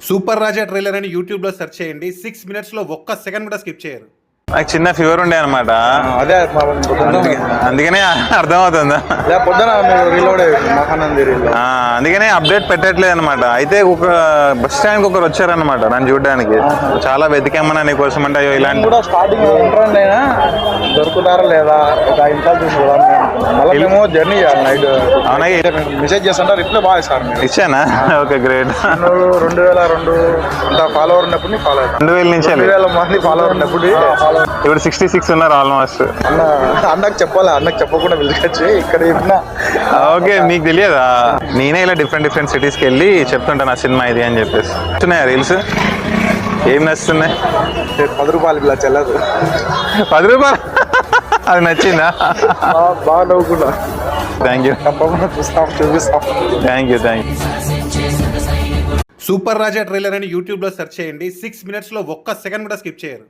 Super రాజా trailer అని యూట్యూబ్లో search చేయండి. 6 మినిట్స్లో ఒక్క సెకండ్ కూడా స్కిప్ చేయరు. నాకు చిన్న ఫీవర్ ఉండే అనమాట, అందుకనే అర్థమవుతుందా, అందుకనే అప్డేట్ పెట్టట్లేదు అనమాట. అయితే ఒక బస్ స్టాండ్ ఒకరు వచ్చారనమాట నన్ను చూడడానికి, చాలా వెతికామన్నా నీ కోసం అంటే అయ్యో ఇలాంటి దొరుకుతారా లేదా జర్నీ చేయాలి నైట్. అవునా, మెసేజ్ చేస్తుంటా రిప్లై బాగా సార్ ఇచ్చానా? Okay great. 2002 ఫాలోవర్ ఉన్నప్పుడు ఫాలో 2000 నుంచి 2000 మంది ఫాలోవర్ ఉన్నప్పుడు ఇప్పుడు 66 ఉన్నారు ఆల్మోస్ట్. అన్నకు చెప్పాలి, అన్నకు చెప్పకుండా వెళ్ళొచ్చి ఇక్కడ చెప్పిన. ఓకే, మీకు తెలియదా? నేనే ఇలా డిఫరెంట్ సిటీస్కి వెళ్ళి చెప్తుంటా నా సినిమా ఇది అని చెప్పేసి. వస్తున్నాయా రీల్స్? ఏం నచ్చుతున్నాయి? 10 రూపాయలు ఇలా చెల్లదు. 10 రూపాయలు అది నచ్చిందా? బాగా నవ్వుకున్నా. థ్యాంక్ యూ, తప్పకుండా చూపిస్తాం. Thank you. Super Raja trailer అని యూట్యూబ్లో సెర్చ్ చేయండి. 6 మినిట్స్లో ఒక్క సెకండ్ కూడా స్కిప్ చేయరు.